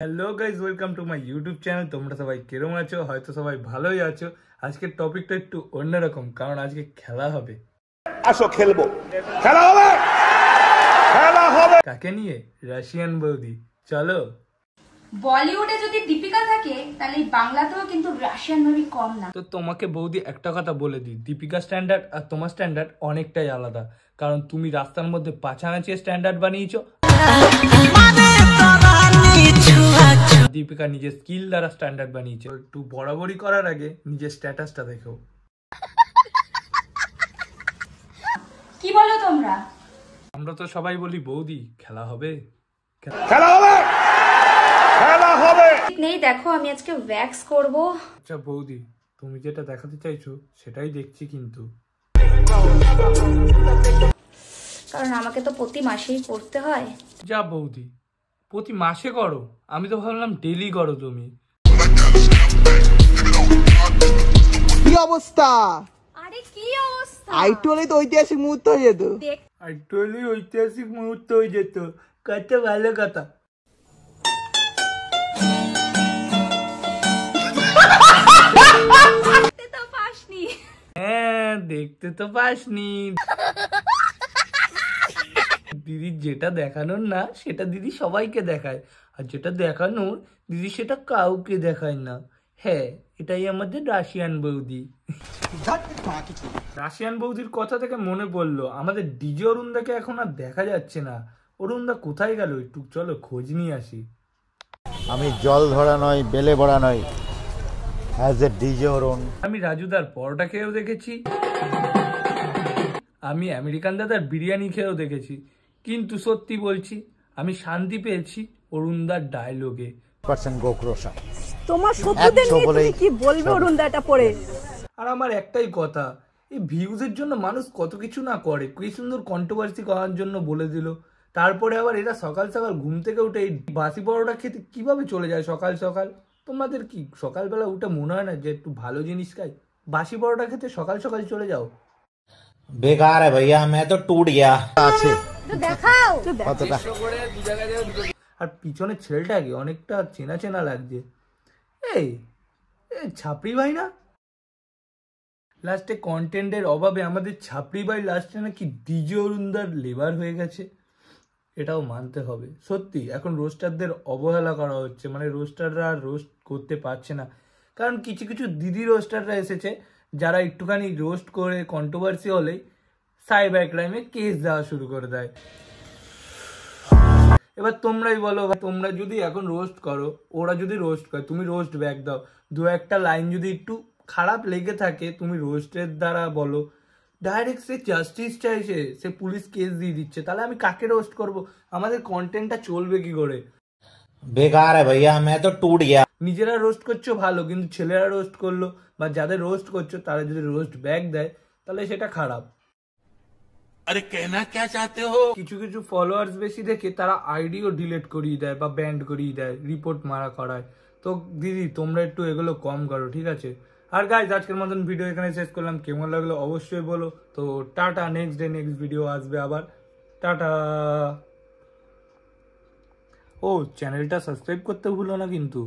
Hello guys, welcome to my YouTube channel. তোমরা সবাই কেরম আছো? হয়তো সবাই ভালোই আছো। আজকের টপিকটা একটু অন্যরকম, কারণ আজকে খেলা হবে। আসো খেলবো, খেলা হবে, খেলা হবে। কাকে নিয়ে? রাশিয়ান বৌদি। চলো। বলিউডে যদি দীপিকা থাকে তাহলে বাংলাতেও কিন্তু রাশিয়ান মুভি কম না। তো তোমাকে বৌদি একটা কথা বলে দিই, দীপিকা স্ট্যান্ডার্ড আর তোমার স্ট্যান্ডার্ড অনেকটাই আলাদা। কারণ তুমি রাস্তার মধ্যে পাছা নাচিয়ে স্ট্যান্ডার্ড বানিয়েছো, দীপিকা নিজের স্কিল দ্বারা স্ট্যান্ডার্ড বানিয়েছে। একটু বরাবরই করার আগে নিজের স্ট্যাটাসটা দেখো। কি বলো তোমরা? আমরা তো সবাই বলি বৌদি খেলা হবে, খেলা হবে, খেলা হবে। নেই, দেখো আমি আজকে ওয়্যাক্স করব। আচ্ছা বৌদি, তুমি যেটা দেখাতে চাইছো সেটাই দেখছি, কিন্তু কারণ আমাকে তো প্রতি মাসেই করতে হয়। যা বৌদি, প্রতি মাসে করো? আমি তো ভাবলাম ডেইলি করো তুমি। কি অবস্থা? আরে কি অবস্থা! আইটলে তো ঐতিহাসিক মুহূর্ত হয়ে যেত। একটুখানি ঐতিহাসিক মুহূর্ত হয়ে যেত। কত ভালো কথা। দেখতে তো পাসনি। হ্যাঁ, দেখতে তো পাসনি। দিদি যেটা দেখানোর না সেটা দিদি সবাইকে দেখায়, আর যেটা দেখানোর দিদি সেটা কাউকে দেখায় না। হ্যাঁ, এটাই আমাদের রাশিয়ান বৌদি। রাশিয়ান বৌদির কথা থেকে মনে পড়লো, আমাদের ডিজে অরুণদাকে এখন আর দেখা যাচ্ছে না। অরুণদা কোথায় গেল? একটু চলো খোঁজ নিয়ে আসি। আমি জল ধরা নয়, বেলে ভরা নয়, অ্যাজ এ ডিজে অরুণ। আমি রাজুদার পরোটা খেয়েও দেখেছি, আমি আমেরিকান দাদার বিরিয়ানি খেয়েও দেখেছি, কিন্তু সত্যি বলছি আমি শান্তি পেয়েছি অরুণদার ডায়লগে। গোক্রোশা তোমার শত্রুদের নিয়ে তুমি কি বলবে অরুণদা এটা পড়ে? আর আমার একটাই কথা, এই ভিউজের জন্য মানুষ কত কিছু না করে। কি সুন্দর কন্ট্রোভার্সি করার জন্য বলে দিল, তারপরে আবার এরা সকাল সকাল ঘুম থেকে উঠে এই বাসি পরোটা খেতে কিভাবে চলে যায় সকাল সকাল? তোমাদের কি সকালবেলা উঠে মনে হয় না যে একটু ভালো জিনিস খাই? বাসি পরোটা খেতে সকাল সকাল চলে যাও। বেকার है भैया, मैं तो टूट गया। আছে দেখাও। কতটা? আর পিছনের ছেলেটাকে অনেকটা চেনা চেনা লাগছে। এই ছাপড়ি ভাই না? লাস্টে কন্টেন্টের অভাবে আমাদের ছাপড়ি ভাই লাস্টে নাকি ডিজে অরুণদার লেবার হয়ে গেছে। এটাও মানতে হবে, সত্যি এখন রোস্টারদের অবহেলা করা হচ্ছে, মানে রোস্টাররা আর রোস্ট করতে পারছে না। কারণ কিছু কিছু দিদি রোস্টাররা এসেছে যারা একটুখানি রোস্ট করে কন্ট্রোভার্সি হলেই সাইবার ক্রাইমে কেস দেওয়া শুরু করে দেয়। এবার তোমরাই বলো, তোমরা যদি এখন রোস্ট করো, ওরা যদি রোস্ট করে, তুমি রোস্ট ব্যাক দাও, দু একটা লাইন যদি একটু খারাপ লেগে থাকে তুমি রোস্টের দ্বারা বলো, ডাইরেক্ট সে জাস্টিস চাইছে, সে পুলিশ কেস দিয়ে দিচ্ছে, তাহলে আমি কাকে রোস্ট করব? আমাদের কন্টেন্টটা চলবে কি করে? বেকার है भैया, मैं तो टूट गया। নিজেরা রোস্ট করছো ভালো, কিন্তু ছেলেরা রোস্ট করলো বা যাদের রোস্ট করছো তারা যদি রোস্ট ব্যাক দেয় তাহলে সেটা খারাপ। আরে কেনা কে চাতে হো? কিছু কিছু ফলোয়ার্স বেশি দেখে তারা আইডিও ডিলিট করিয়ে দেয় বা ব্যান্ড করিয়ে দেয়, রিপোর্ট মারা করায়। তো দিদি তোমরা একটু এগুলো কম করো, ঠিক আছে? আর গাইজ, আজকের মতন ভিডিও এখানে শেষ করলাম। কেমন লাগলো অবশ্যই বলো। তো tata, next day next video আসবে আবার। টাটা। ও চ্যানেলটা সাবস্ক্রাইব করতে ভুলো না কিন্তু।